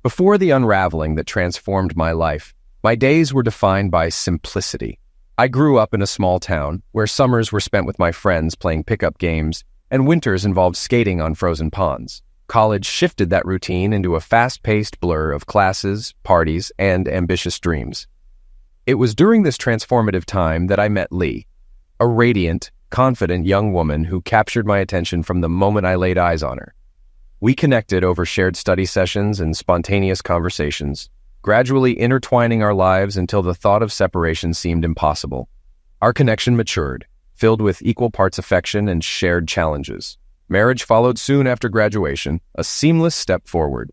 Before the unraveling that transformed my life, my days were defined by simplicity. I grew up in a small town where summers were spent with my friends playing pickup games and winters involved skating on frozen ponds. College shifted that routine into a fast-paced blur of classes, parties, and ambitious dreams. It was during this transformative time that I met Lee, a radiant, confident young woman who captured my attention from the moment I laid eyes on her. We connected over shared study sessions and spontaneous conversations, gradually intertwining our lives until the thought of separation seemed impossible. Our connection matured, filled with equal parts affection and shared challenges. Marriage followed soon after graduation, a seamless step forward.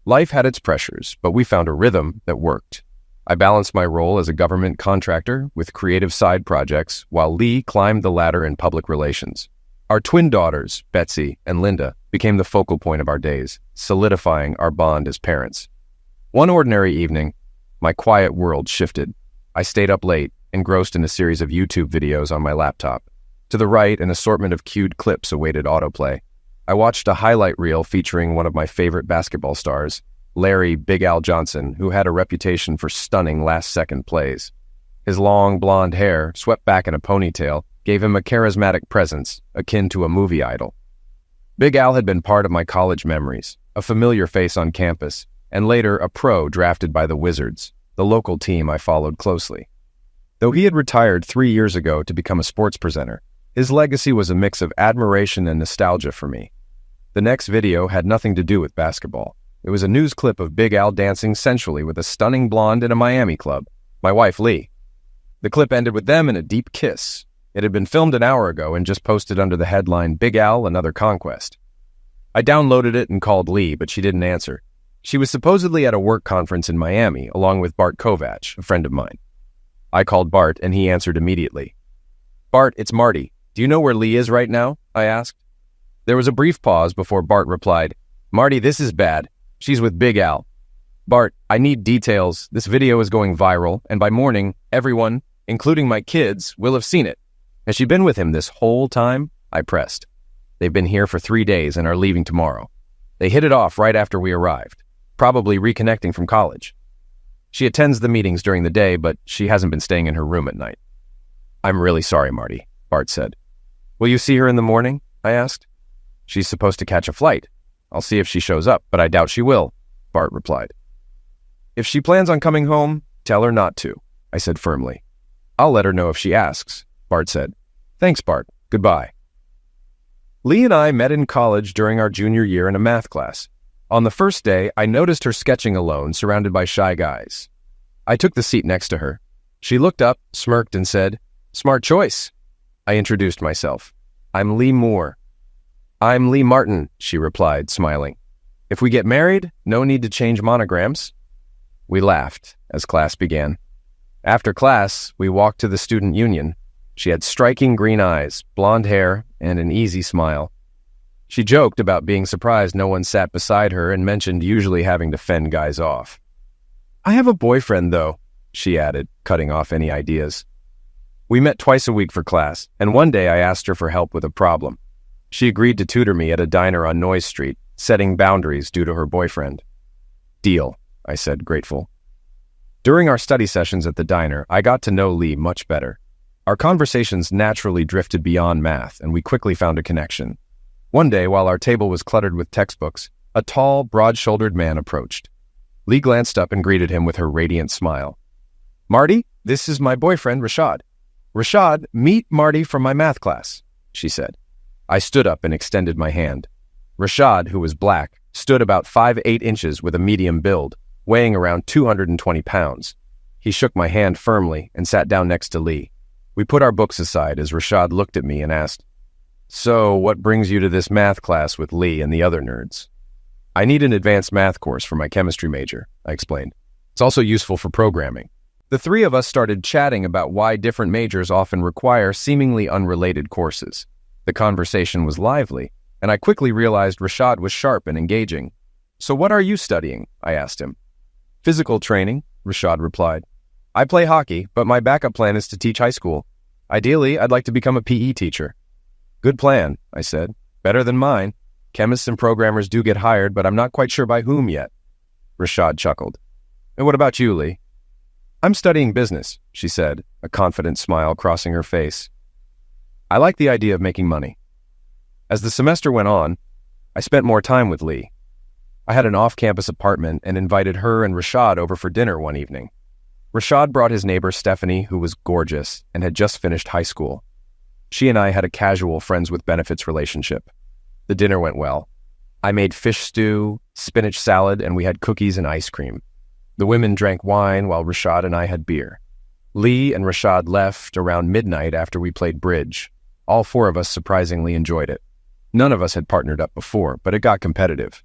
Life had its pressures, but we found a rhythm that worked. I balanced my role as a government contractor with creative side projects, while Lee climbed the ladder in public relations. Our twin daughters, Betsy and Linda, became the focal point of our days, solidifying our bond as parents. One ordinary evening, my quiet world shifted. I stayed up late, engrossed in a series of YouTube videos on my laptop. To the right, an assortment of cued clips awaited autoplay. I watched a highlight reel featuring one of my favorite basketball stars, Larry Big Al Johnson, who had a reputation for stunning last-second plays. His long, blonde hair, swept back in a ponytail, gave him a charismatic presence, akin to a movie idol. Big Al had been part of my college memories, a familiar face on campus, and later a pro drafted by the Wizards, the local team I followed closely. Though he had retired 3 years ago to become a sports presenter, his legacy was a mix of admiration and nostalgia for me. The next video had nothing to do with basketball. It was a news clip of Big Al dancing sensually with a stunning blonde in a Miami club, my wife Lee. The clip ended with them in a deep kiss. It had been filmed an hour ago and just posted under the headline, Big Al, Another Conquest. I downloaded it and called Lee, but she didn't answer. She was supposedly at a work conference in Miami, along with Bart Kovach, a friend of mine. I called Bart, and he answered immediately. Bart, it's Marty. Do you know where Lee is right now? I asked. There was a brief pause before Bart replied, Marty, this is bad. She's with Big Al. Bart, I need details. This video is going viral, and by morning, everyone, including my kids, will have seen it. Has she been with him this whole time? I pressed. They've been here for 3 days and are leaving tomorrow. They hit it off right after we arrived, probably reconnecting from college. She attends the meetings during the day, but she hasn't been staying in her room at night. I'm really sorry, Marty, Bart said. Will you see her in the morning? I asked. She's supposed to catch a flight. I'll see if she shows up, but I doubt she will, Bart replied. If she plans on coming home, tell her not to, I said firmly. I'll let her know if she asks, Bart said. Thanks, Bart. Goodbye. Lee and I met in college during our junior year in a math class. On the first day, I noticed her sketching alone, surrounded by shy guys. I took the seat next to her. She looked up, smirked, and said, Smart choice. I introduced myself. I'm Lee Moore. I'm Lee Martin, she replied, smiling. If we get married, no need to change monograms. We laughed as class began. After class, we walked to the student union. She had striking green eyes, blonde hair, and an easy smile. She joked about being surprised no one sat beside her and mentioned usually having to fend guys off. I have a boyfriend, though, she added, cutting off any ideas. We met twice a week for class, and one day I asked her for help with a problem. She agreed to tutor me at a diner on Noyes Street, setting boundaries due to her boyfriend. Deal, I said, grateful. During our study sessions at the diner, I got to know Lee much better. Our conversations naturally drifted beyond math, and we quickly found a connection. One day, while our table was cluttered with textbooks, a tall, broad-shouldered man approached. Lee glanced up and greeted him with her radiant smile. Marty, this is my boyfriend, Rashad. Rashad, meet Marty from my math class, she said. I stood up and extended my hand. Rashad, who was black, stood about 5'8" inches with a medium build, weighing around 220 pounds. He shook my hand firmly and sat down next to Lee. We put our books aside as Rashad looked at me and asked, So, what brings you to this math class with Lee and the other nerds? I need an advanced math course for my chemistry major, I explained. It's also useful for programming. The three of us started chatting about why different majors often require seemingly unrelated courses. The conversation was lively, and I quickly realized Rashad was sharp and engaging. So what are you studying? I asked him. Physical training, Rashad replied. I play hockey, but my backup plan is to teach high school. Ideally, I'd like to become a PE teacher. Good plan, I said. Better than mine. Chemists and programmers do get hired, but I'm not quite sure by whom yet. Rashad chuckled. And what about you, Lee? I'm studying business, she said, a confident smile crossing her face. I like the idea of making money. As the semester went on, I spent more time with Lee. I had an off-campus apartment and invited her and Rashad over for dinner one evening. Rashad brought his neighbor Stephanie, who was gorgeous and had just finished high school. She and I had a casual friends with benefits relationship. The dinner went well. I made fish stew, spinach salad, and we had cookies and ice cream. The women drank wine while Rashad and I had beer. Lee and Rashad left around midnight after we played bridge. All four of us surprisingly enjoyed it. None of us had partnered up before, but it got competitive.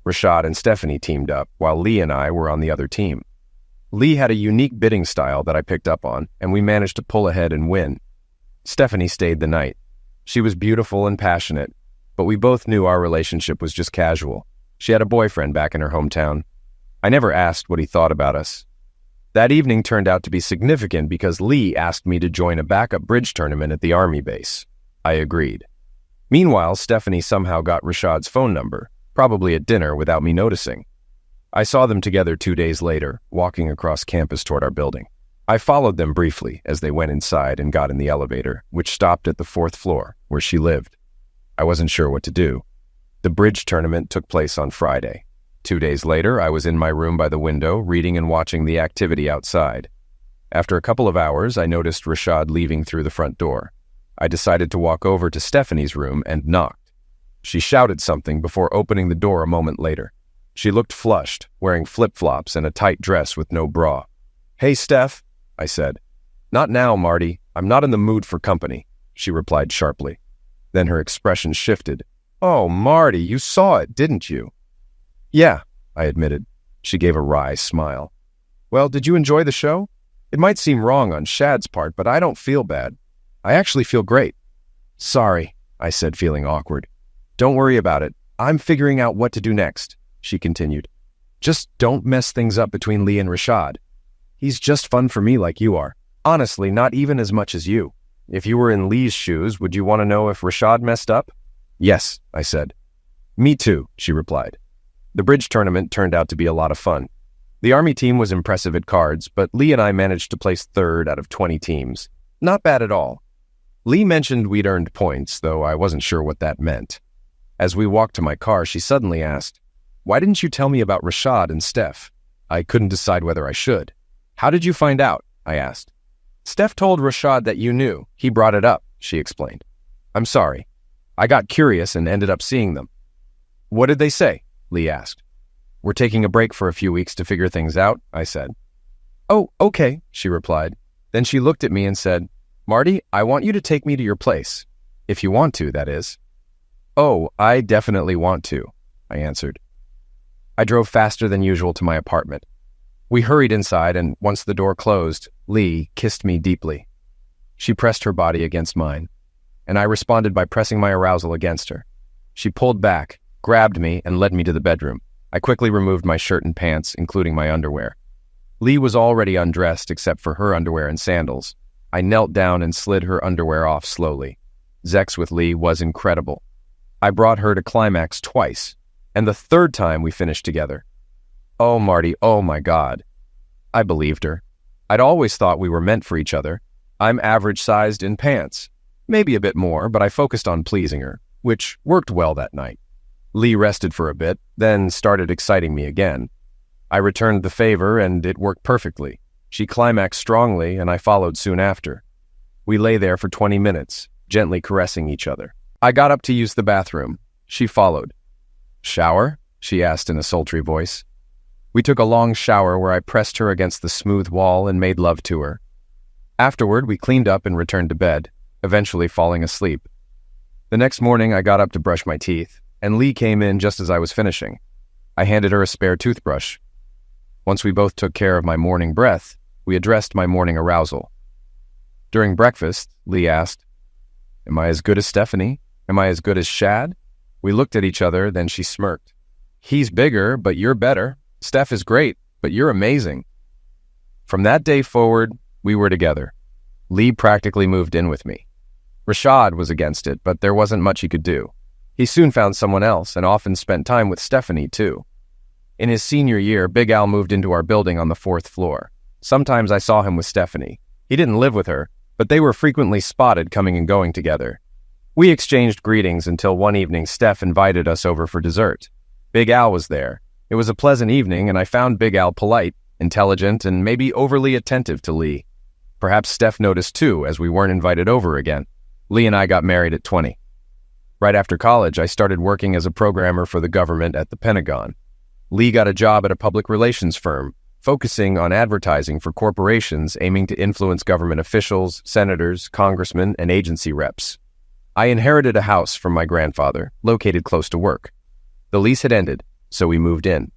Rashad and Stephanie teamed up, while Lee and I were on the other team. Lee had a unique bidding style that I picked up on, and we managed to pull ahead and win. Stephanie stayed the night. She was beautiful and passionate, but we both knew our relationship was just casual. She had a boyfriend back in her hometown. I never asked what he thought about us. That evening turned out to be significant because Lee asked me to join a backup bridge tournament at the Army base. I agreed. Meanwhile, Stephanie somehow got Rashad's phone number, probably at dinner without me noticing. I saw them together 2 days later, walking across campus toward our building. I followed them briefly as they went inside and got in the elevator, which stopped at the 4th floor, where she lived. I wasn't sure what to do. The bridge tournament took place on Friday. 2 days later, I was in my room by the window, reading and watching the activity outside. After a couple of hours, I noticed Rashad leaving through the front door. I decided to walk over to Stephanie's room and knocked. She shouted something before opening the door a moment later. She looked flushed, wearing flip-flops and a tight dress with no bra. "Hey, Steph," I said. "Not now, Marty. I'm not in the mood for company," she replied sharply. Then her expression shifted. "Oh, Marty, you saw it, didn't you?" "Yeah," I admitted. She gave a wry smile. "Well, did you enjoy the show? It might seem wrong on Shad's part, but I don't feel bad. I actually feel great." "Sorry," I said, feeling awkward. "Don't worry about it. I'm figuring out what to do next," she continued. "Just don't mess things up between Lee and Rashad. He's just fun for me like you are. Honestly, not even as much as you. If you were in Lee's shoes, would you want to know if Rashad messed up?" "Yes," I said. "Me too," she replied. The bridge tournament turned out to be a lot of fun. The Army team was impressive at cards, but Lee and I managed to place 3rd out of 20 teams. Not bad at all. Lee mentioned we'd earned points, though I wasn't sure what that meant. As we walked to my car, she suddenly asked, "Why didn't you tell me about Rashad and Steph?" I couldn't decide whether I should. "How did you find out?" I asked. "Steph told Rashad that you knew. He brought it up," she explained. "I'm sorry. I got curious and ended up seeing them." "What did they say?" Lee asked. "We're taking a break for a few weeks to figure things out," I said. "Oh, okay," she replied. Then she looked at me and said, "Marty, I want you to take me to your place. If you want to, that is." "Oh, I definitely want to," I answered. I drove faster than usual to my apartment. We hurried inside, and once the door closed, Lee kissed me deeply. She pressed her body against mine, and I responded by pressing my arousal against her. She pulled back, grabbed me, and led me to the bedroom. I quickly removed my shirt and pants, including my underwear. Lee was already undressed except for her underwear and sandals. I knelt down and slid her underwear off slowly. Sex with Lee was incredible. I brought her to climax twice, and the 3rd time we finished together. Oh, Marty, oh my God. I believed her. I'd always thought we were meant for each other. I'm average-sized in pants. Maybe a bit more, but I focused on pleasing her, which worked well that night. Lee rested for a bit, then started exciting me again. I returned the favor, and it worked perfectly. She climaxed strongly, and I followed soon after. We lay there for 20 minutes, gently caressing each other. I got up to use the bathroom. She followed. "Shower?" she asked in a sultry voice. We took a long shower where I pressed her against the smooth wall and made love to her. Afterward, we cleaned up and returned to bed, eventually falling asleep. The next morning, I got up to brush my teeth, and Lee came in just as I was finishing. I handed her a spare toothbrush. Once we both took care of my morning breath, we addressed my morning arousal. During breakfast, Lee asked, "Am I as good as Stephanie? Am I as good as Shad?" We looked at each other, then she smirked. "He's bigger, but you're better. Steph is great, but you're amazing." From that day forward, we were together. Lee practically moved in with me. Rashad was against it, but there wasn't much he could do. He soon found someone else and often spent time with Stephanie, too. In his senior year, Big Al moved into our building on the 4th floor. Sometimes I saw him with Stephanie. He didn't live with her, but they were frequently spotted coming and going together. We exchanged greetings until one evening Steph invited us over for dessert. Big Al was there. It was a pleasant evening, and I found Big Al polite, intelligent, and maybe overly attentive to Lee. Perhaps Steph noticed too, as we weren't invited over again. Lee and I got married at 20. Right after college, I started working as a programmer for the government at the Pentagon. Lee got a job at a public relations firm, focusing on advertising for corporations aiming to influence government officials, senators, congressmen, and agency reps. I inherited a house from my grandfather, located close to work. The lease had ended, so we moved in.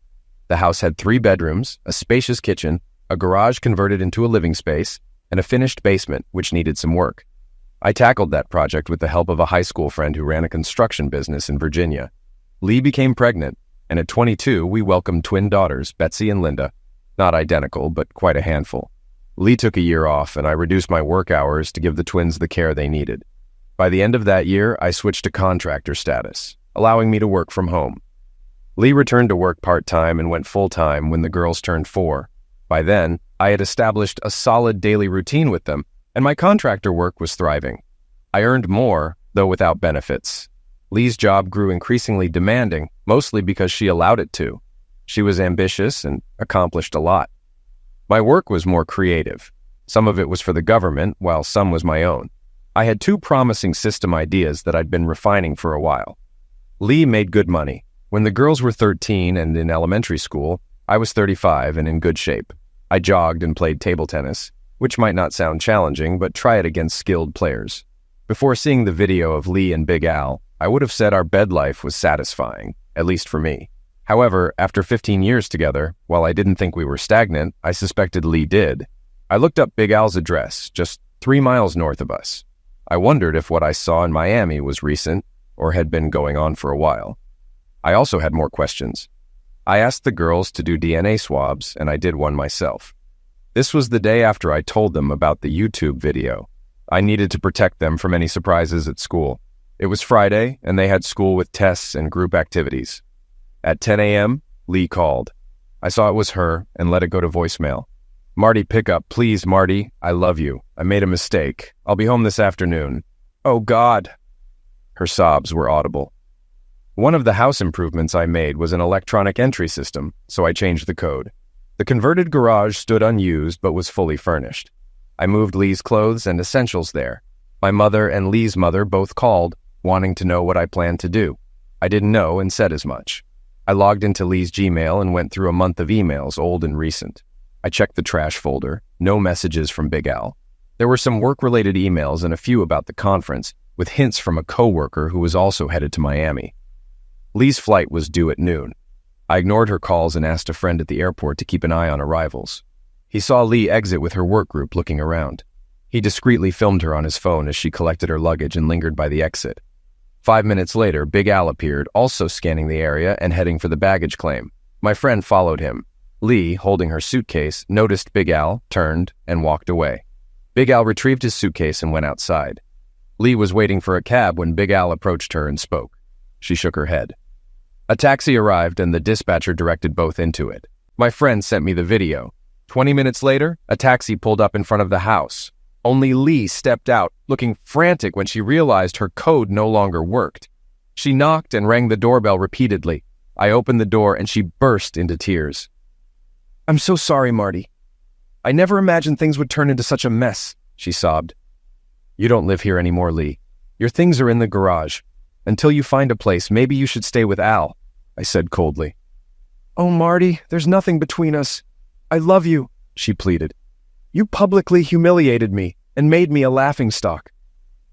The house had 3 bedrooms, a spacious kitchen, a garage converted into a living space, and a finished basement, which needed some work. I tackled that project with the help of a high school friend who ran a construction business in Virginia. Lee became pregnant, and at 22, we welcomed twin daughters, Betsy and Linda. Not identical, but quite a handful. Lee took a year off, and I reduced my work hours to give the twins the care they needed. By the end of that year, I switched to contractor status, allowing me to work from home. Lee returned to work part-time and went full-time when the girls turned 4. By then, I had established a solid daily routine with them, and my contractor work was thriving. I earned more, though without benefits. Lee's job grew increasingly demanding, mostly because she allowed it to. She was ambitious and accomplished a lot. My work was more creative. Some of it was for the government, while some was my own. I had 2 promising system ideas that I'd been refining for a while. Lee made good money. When the girls were 13 and in elementary school, I was 35 and in good shape. I jogged and played table tennis, which might not sound challenging, but try it against skilled players. Before seeing the video of Lee and Big Al, I would have said our bed life was satisfying, at least for me. However, after 15 years together, while I didn't think we were stagnant, I suspected Lee did. I looked up Big Al's address, just 3 miles north of us. I wondered if what I saw in Miami was recent or had been going on for a while. I also had more questions. I asked the girls to do DNA swabs, and I did one myself. This was the day after I told them about the YouTube video. I needed to protect them from any surprises at school. It was Friday, and they had school with tests and group activities. At 10 a.m., Lee called. I saw it was her and let it go to voicemail. "Marty, pick up. Please, Marty. I love you. I made a mistake. I'll be home this afternoon." "Oh, God." Her sobs were audible. One of the house improvements I made was an electronic entry system, so I changed the code. The converted garage stood unused but was fully furnished. I moved Lee's clothes and essentials there. My mother and Lee's mother both called, wanting to know what I planned to do. I didn't know and said as much. I logged into Lee's Gmail and went through a month of emails, old and recent. I checked the trash folder, no messages from Big Al. There were some work-related emails and a few about the conference, with hints from a coworker who was also headed to Miami. Lee's flight was due at noon. I ignored her calls and asked a friend at the airport to keep an eye on arrivals. He saw Lee exit with her work group looking around. He discreetly filmed her on his phone as she collected her luggage and lingered by the exit. 5 minutes later, Big Al appeared, also scanning the area and heading for the baggage claim. My friend followed him. Lee, holding her suitcase, noticed Big Al, turned, and walked away. Big Al retrieved his suitcase and went outside. Lee was waiting for a cab when Big Al approached her and spoke. She shook her head. A taxi arrived and the dispatcher directed both into it. My friend sent me the video. 20 minutes later, a taxi pulled up in front of the house. Only Lee stepped out, looking frantic when she realized her code no longer worked. She knocked and rang the doorbell repeatedly. I opened the door and she burst into tears. "I'm so sorry, Marty. I never imagined things would turn into such a mess," she sobbed. "You don't live here anymore, Lee. Your things are in the garage. Until you find a place, maybe you should stay with Al," I said coldly. "Oh, Marty, there's nothing between us. I love you," she pleaded. "You publicly humiliated me and made me a laughingstock.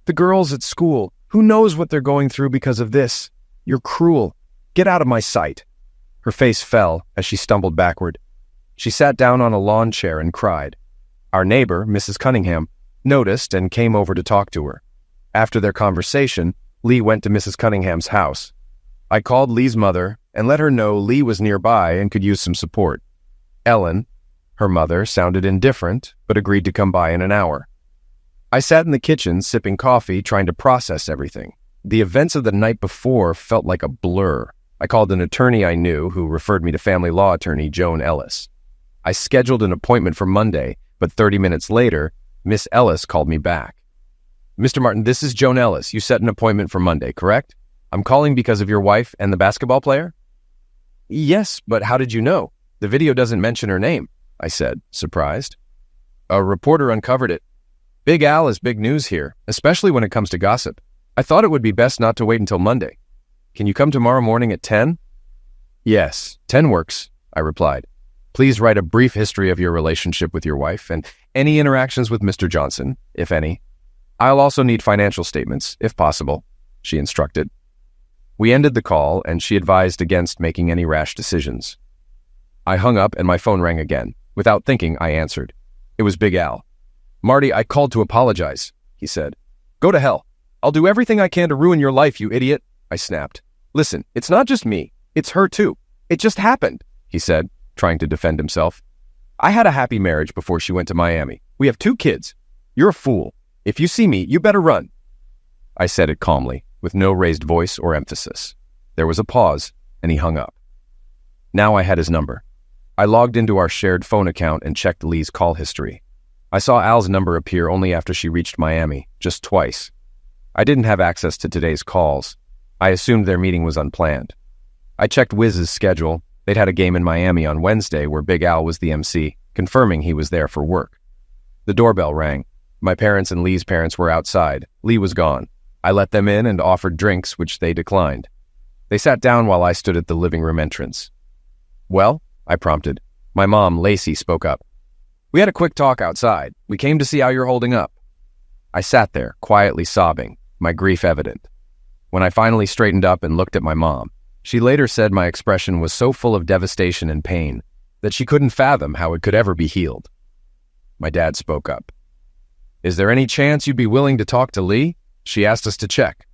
The girls at school, who knows what they're going through because of this? You're cruel. Get out of my sight." Her face fell as she stumbled backward. She sat down on a lawn chair and cried. Our neighbor, Mrs. Cunningham, noticed and came over to talk to her. After their conversation, Lee went to Mrs. Cunningham's house. I called Lee's mother and let her know Lee was nearby and could use some support. Ellen, her mother, sounded indifferent, but agreed to come by in an hour. I sat in the kitchen sipping coffee, trying to process everything. The events of the night before felt like a blur. I called an attorney I knew who referred me to family law attorney Joan Ellis. I scheduled an appointment for Monday, but 30 minutes later, Miss Ellis called me back. Mr. Martin, this is Joan Ellis. You set an appointment for Monday, correct? I'm calling because of your wife and the basketball player? Yes, but how did you know? The video doesn't mention her name, I said, surprised. A reporter uncovered it. Big Al is big news here, especially when it comes to gossip. I thought it would be best not to wait until Monday. Can you come tomorrow morning at 10? Yes, 10 works, I replied. Please write a brief history of your relationship with your wife and any interactions with Mr. Johnson, if any. I'll also need financial statements, if possible, she instructed. We ended the call, and she advised against making any rash decisions. I hung up, and my phone rang again. Without thinking, I answered. It was Big Al. Marty, I called to apologize, he said. Go to hell. I'll do everything I can to ruin your life, you idiot, I snapped. Listen, it's not just me. It's her too. It just happened, he said, trying to defend himself. I had a happy marriage before she went to Miami. We have 2 kids. You're a fool. If you see me, you better run. I said it calmly, with no raised voice or emphasis. There was a pause, and he hung up. Now I had his number. I logged into our shared phone account and checked Lee's call history. I saw Al's number appear only after she reached Miami, just twice. I didn't have access to today's calls. I assumed their meeting was unplanned. I checked Wiz's schedule. They'd had a game in Miami on Wednesday where Big Al was the MC, confirming he was there for work. The doorbell rang. My parents and Lee's parents were outside. Lee was gone. I let them in and offered drinks, which they declined. They sat down while I stood at the living room entrance. Well, I prompted. My mom, Lacey, spoke up. We had a quick talk outside. We came to see how you're holding up. I sat there, quietly sobbing, my grief evident. When I finally straightened up and looked at my mom, she later said my expression was so full of devastation and pain that she couldn't fathom how it could ever be healed. My dad spoke up. Is there any chance you'd be willing to talk to Lee? She asked us to check.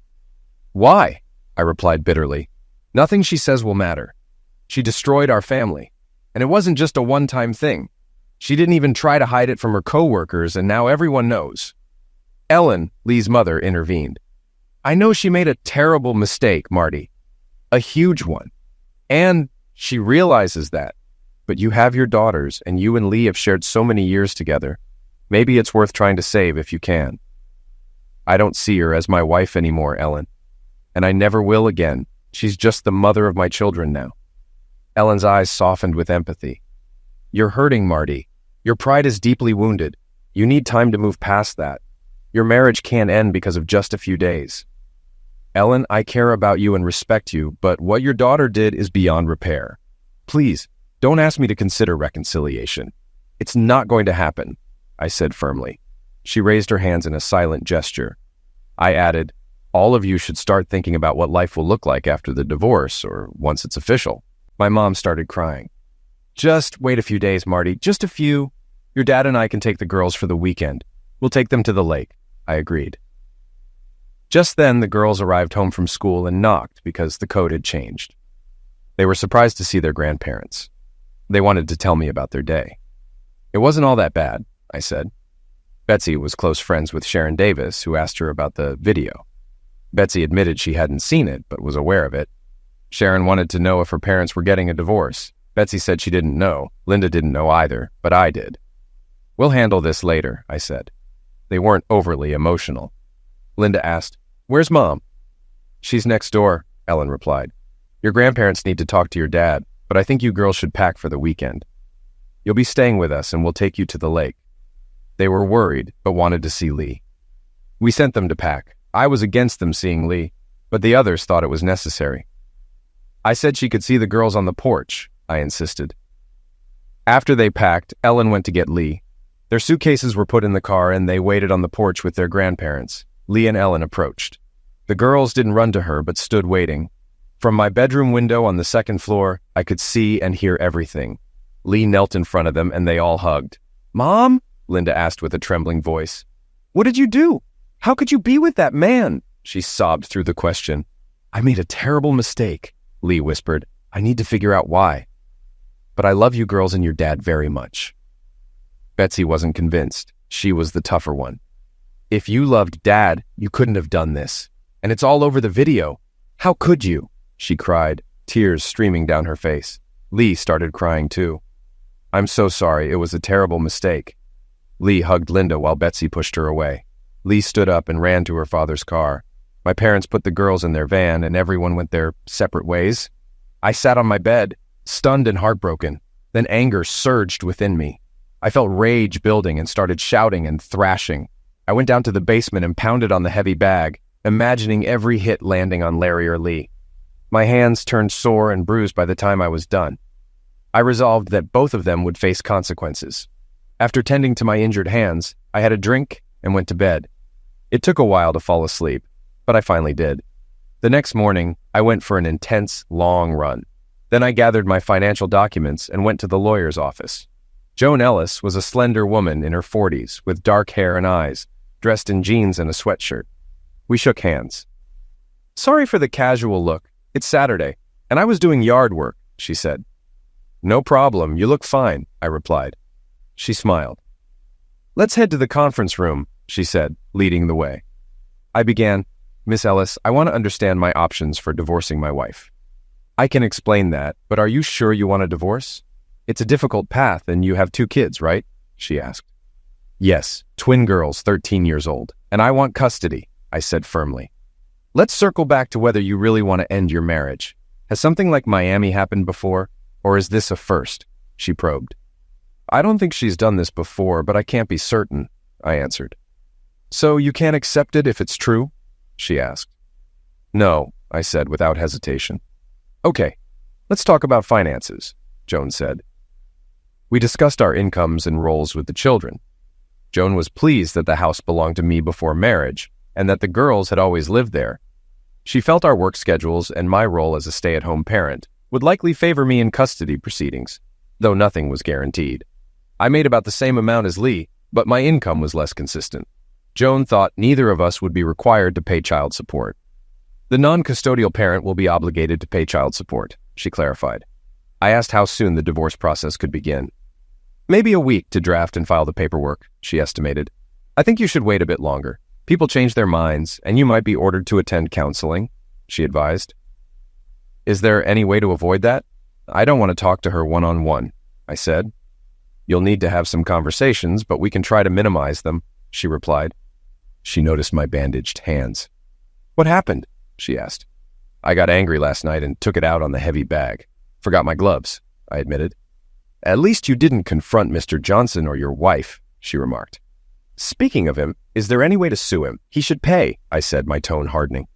Why? I replied bitterly. Nothing she says will matter. She destroyed our family. And it wasn't just a one-time thing. She didn't even try to hide it from her co-workers, and now everyone knows. Ellen, Lee's mother, intervened. I know she made a terrible mistake, Marty. A huge one. And she realizes that. But you have your daughters, and you and Lee have shared so many years together. Maybe it's worth trying to save if you can. I don't see her as my wife anymore, Ellen. And I never will again. She's just the mother of my children now. Ellen's eyes softened with empathy. You're hurting, Marty. Your pride is deeply wounded. You need time to move past that. Your marriage can't end because of just a few days. Ellen, I care about you and respect you, but what your daughter did is beyond repair. Please, don't ask me to consider reconciliation. It's not going to happen, I said firmly. She raised her hands in a silent gesture. I added, all of you should start thinking about what life will look like after the divorce or once it's official. My mom started crying. Just wait a few days, Marty, just a few. Your dad and I can take the girls for the weekend. We'll take them to the lake, I agreed. Just then, the girls arrived home from school and knocked because the code had changed. They were surprised to see their grandparents. They wanted to tell me about their day. It wasn't all that bad, I said. Betsy was close friends with Sharon Davis, who asked her about the video. Betsy admitted she hadn't seen it, but was aware of it. Sharon wanted to know if her parents were getting a divorce. Betsy said she didn't know. Linda didn't know either, but I did. We'll handle this later, I said. They weren't overly emotional. Linda asked, Where's Mom? She's next door, Ellen replied. Your grandparents need to talk to your dad, but I think you girls should pack for the weekend. You'll be staying with us and we'll take you to the lake. They were worried, but wanted to see Lee. We sent them to pack. I was against them seeing Lee, but the others thought it was necessary. I said she could see the girls on the porch, I insisted. After they packed, Ellen went to get Lee. Their suitcases were put in the car and they waited on the porch with their grandparents. Lee and Ellen approached. The girls didn't run to her, but stood waiting. From my bedroom window on the second floor, I could see and hear everything. Lee knelt in front of them and they all hugged. Mom? Linda asked with a trembling voice. What did you do? How could you be with that man? She sobbed through the question. I made a terrible mistake, Lee whispered. I need to figure out why. But I love you girls and your dad very much. Betsy wasn't convinced. She was the tougher one. If you loved Dad, you couldn't have done this. And it's all over the video. How could you? She cried. tears streaming down her face. Lee started crying too. "I'm so sorry, it was a terrible mistake." Lee hugged Linda while Betsy pushed her away. Lee stood up and ran to her father's car. My parents put the girls in their van and everyone went their separate ways. I sat on my bed, stunned and heartbroken. Then anger surged within me. I felt rage building and started shouting and thrashing. I went down to the basement and pounded on the heavy bag, imagining every hit landing on Larry or Lee. My hands turned sore and bruised by the time I was done. I resolved that both of them would face consequences. After tending to my injured hands, I had a drink and went to bed. It took a while to fall asleep, but I finally did. The next morning, I went for an intense, long run. Then I gathered my financial documents and went to the lawyer's office. Joan Ellis was a slender woman in her 40s with dark hair and eyes, dressed in jeans and a sweatshirt. We shook hands. "Sorry for the casual look. It's Saturday, and I was doing yard work," she said. "No problem. You look fine," I replied. She smiled. "Let's head to the conference room," she said, leading the way. I began, "Miss Ellis, I want to understand my options for divorcing my wife." "I can explain that, but are you sure you want a divorce? It's a difficult path, and you have 2 kids, right?" she asked. "Yes, twin girls, 13 years old, and I want custody," I said firmly. "Let's circle back to whether you really want to end your marriage. Has something like Miami happened before, or is this a first?" she probed. "I don't think she's done this before, but I can't be certain," I answered. "So you can't accept it if it's true?" she asked. "No," I said without hesitation. "Okay, let's talk about finances," Joan said. We discussed our incomes and roles with the children. Joan was pleased that the house belonged to me before marriage and that the girls had always lived there. She felt our work schedules and my role as a stay-at-home parent would likely favor me in custody proceedings, though nothing was guaranteed. I made about the same amount as Lee, but my income was less consistent. Joan thought neither of us would be required to pay child support. "The non-custodial parent will be obligated to pay child support," she clarified. I asked how soon the divorce process could begin. "Maybe a week to draft and file the paperwork," she estimated. "I think you should wait a bit longer. People change their minds, and you might be ordered to attend counseling," she advised. "Is there any way to avoid that? I don't want to talk to her one-on-one," I said. "You'll need to have some conversations, but we can try to minimize them," she replied. She noticed my bandaged hands. "What happened?" she asked. "I got angry last night and took it out on the heavy bag. Forgot my gloves," I admitted. "At least you didn't confront Mr. Johnson or your wife," she remarked. "Speaking of him, is there any way to sue him? He should pay," I said, my tone hardening.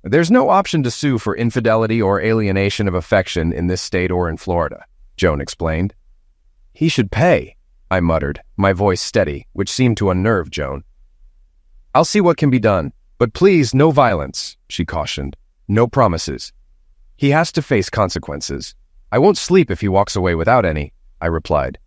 "There's no option to sue for infidelity or alienation of affection in this state or in Florida," Joan explained. "He should pay," I muttered, my voice steady, which seemed to unnerve Joan. "I'll see what can be done, but please, no violence," she cautioned. "No promises. He has to face consequences. I won't sleep if he walks away without any," I replied.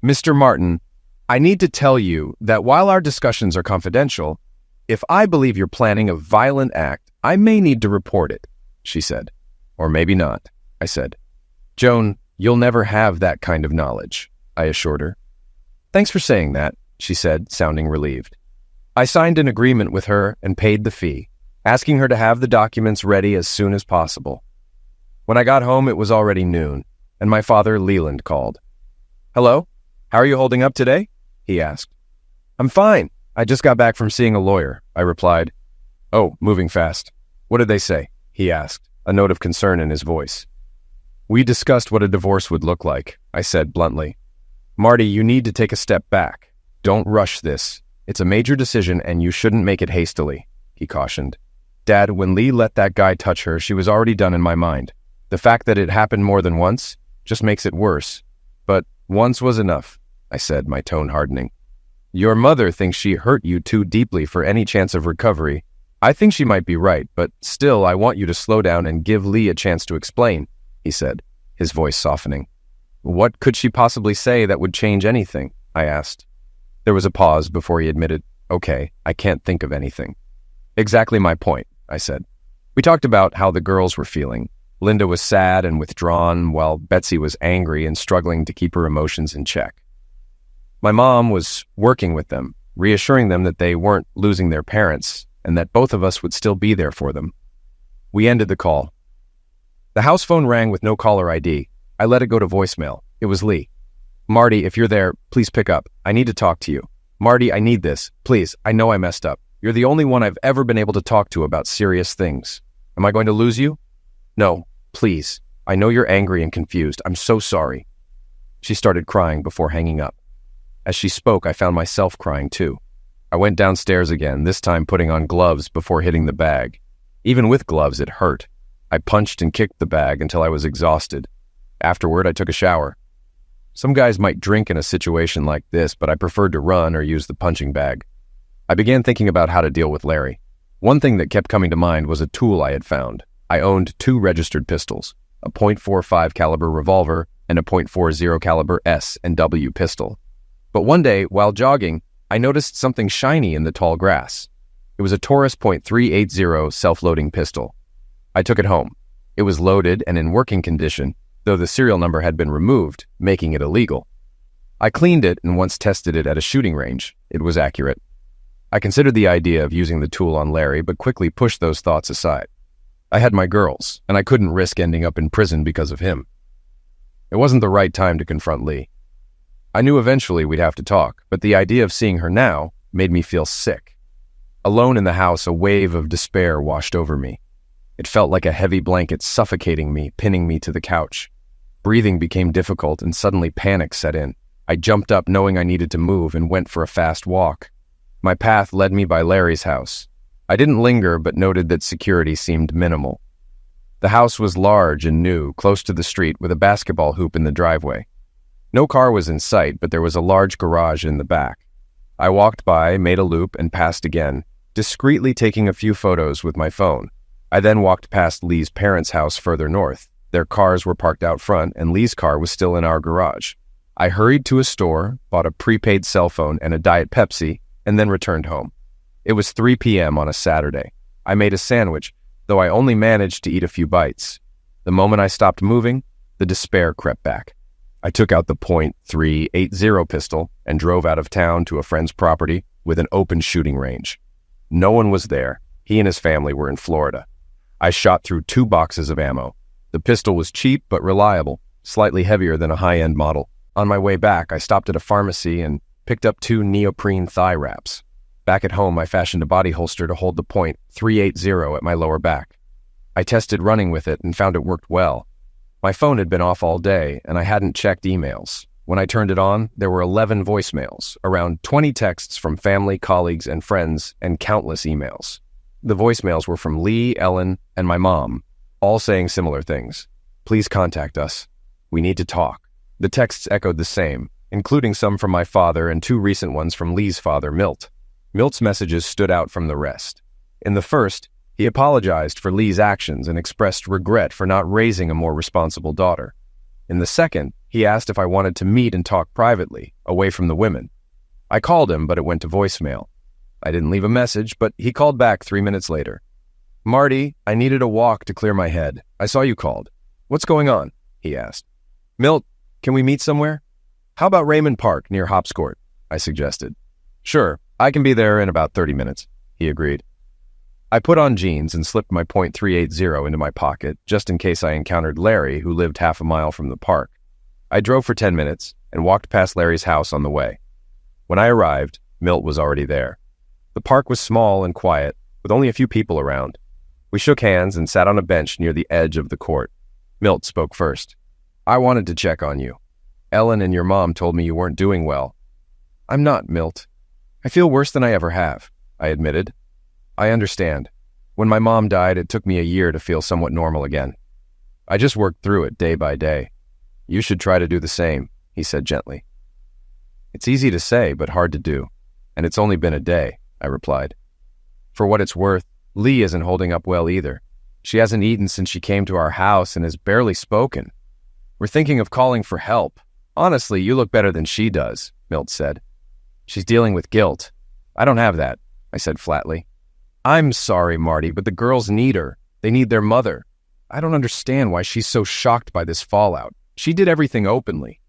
"Mr. Martin, I need to tell you that while our discussions are confidential, if I believe you're planning a violent act, I may need to report it," she said. "Or maybe not," I said. "Joan, you'll never have that kind of knowledge," I assured her. "Thanks for saying that," she said, sounding relieved. I signed an agreement with her and paid the fee, asking her to have the documents ready as soon as possible. When I got home, it was already noon, and my father, Leland, called. "Hello? How are you holding up today?" he asked. "I'm fine. I just got back from seeing a lawyer," I replied. "Oh, moving fast. What did they say?" he asked, a note of concern in his voice. "We discussed what a divorce would look like," I said bluntly. "Marty, you need to take a step back. Don't rush this. It's a major decision and you shouldn't make it hastily," he cautioned. "Dad, when Lee let that guy touch her, she was already done in my mind. The fact that it happened more than once just makes it worse. But once was enough," I said, my tone hardening. "Your mother thinks she hurt you too deeply for any chance of recovery. I think she might be right, but still I want you to slow down and give Lee a chance to explain," he said, his voice softening. "What could she possibly say that would change anything?" I asked. There was a pause before he admitted, "Okay, I can't think of anything." "Exactly my point," I said. We talked about how the girls were feeling. Linda was sad and withdrawn, while Betsy was angry and struggling to keep her emotions in check. My mom was working with them, reassuring them that they weren't losing their parents and that both of us would still be there for them. We ended the call. The house phone rang with no caller ID. I let it go to voicemail. It was Lee. "Marty, if you're there, please pick up. I need to talk to you. Marty, I need this. Please, I know I messed up. You're the only one I've ever been able to talk to about serious things. Am I going to lose you? No, please. I know you're angry and confused. I'm so sorry." She started crying before hanging up. As she spoke, I found myself crying too. I went downstairs again, this time putting on gloves before hitting the bag. Even with gloves, it hurt. I punched and kicked the bag until I was exhausted. Afterward, I took a shower. Some guys might drink in a situation like this, but I preferred to run or use the punching bag. I began thinking about how to deal with Larry. One thing that kept coming to mind was a tool I had found. I owned 2 registered pistols, a .45 caliber revolver and a .40 caliber S&W pistol. But one day, while jogging, I noticed something shiny in the tall grass. It was a Taurus .380 self-loading pistol. I took it home. It was loaded and in working condition, though the serial number had been removed, making it illegal. I cleaned it and once tested it at a shooting range. It was accurate. I considered the idea of using the tool on Larry, but quickly pushed those thoughts aside. I had my girls, and I couldn't risk ending up in prison because of him. It wasn't the right time to confront Lee. I knew eventually we'd have to talk, but the idea of seeing her now made me feel sick. Alone in the house, a wave of despair washed over me. It felt like a heavy blanket suffocating me, pinning me to the couch. Breathing became difficult and suddenly panic set in. I jumped up knowing I needed to move and went for a fast walk. My path led me by Larry's house. I didn't linger but noted that security seemed minimal. The house was large and new, close to the street with a basketball hoop in the driveway. No car was in sight, but there was a large garage in the back. I walked by, made a loop, and passed again, discreetly taking a few photos with my phone. I then walked past Lee's parents' house further north. Their cars were parked out front, and Lee's car was still in our garage. I hurried to a store, bought a prepaid cell phone and a Diet Pepsi, and then returned home. It was 3 p.m. on a Saturday. I made a sandwich, though I only managed to eat a few bites. The moment I stopped moving, the despair crept back. I took out the .380 pistol and drove out of town to a friend's property with an open shooting range. No one was there. He and his family were in Florida. I shot through 2 boxes of ammo. The pistol was cheap but reliable, slightly heavier than a high-end model. On my way back, I stopped at a pharmacy and picked up 2 neoprene thigh wraps. Back at home, I fashioned a body holster to hold the .380 at my lower back. I tested running with it and found it worked well. My phone had been off all day, and I hadn't checked emails. When I turned it on, there were 11 voicemails, around 20 texts from family, colleagues, and friends, and countless emails. The voicemails were from Lee, Ellen, and my mom, all saying similar things. "Please contact us. We need to talk." The texts echoed the same, including some from my father and 2 recent ones from Lee's father, Milt. Milt's messages stood out from the rest. In the first, he apologized for Lee's actions and expressed regret for not raising a more responsible daughter. In the second, he asked if I wanted to meet and talk privately, away from the women. I called him, but it went to voicemail. I didn't leave a message, but he called back 3 minutes later. "Marty, I needed a walk to clear my head. I saw you called. What's going on?" he asked. "Milt, can we meet somewhere? How about Raymond Park near Hopscourt?" I suggested. "Sure, I can be there in about 30 minutes, he agreed. I put on jeans and slipped my .380 into my pocket, just in case I encountered Larry, who lived half a mile from the park. I drove for 10 minutes and walked past Larry's house on the way. When I arrived, Milt was already there. The park was small and quiet, with only a few people around. We shook hands and sat on a bench near the edge of the court. Milt spoke first. "I wanted to check on you. Ellen and your mom told me you weren't doing well." "I'm not, Milt. I feel worse than I ever have," I admitted. "I understand. When my mom died, it took me a year to feel somewhat normal again. I just worked through it day by day. You should try to do the same," he said gently. "It's easy to say, but hard to do. And it's only been a day," I replied. "For what it's worth, Lee isn't holding up well either. She hasn't eaten since she came to our house and has barely spoken. We're thinking of calling for help. Honestly, you look better than she does," Milt said. "She's dealing with guilt. I don't have that," I said flatly. "I'm sorry, Marty, but the girls need her. They need their mother. I don't understand why she's so shocked by this fallout. She did everything openly.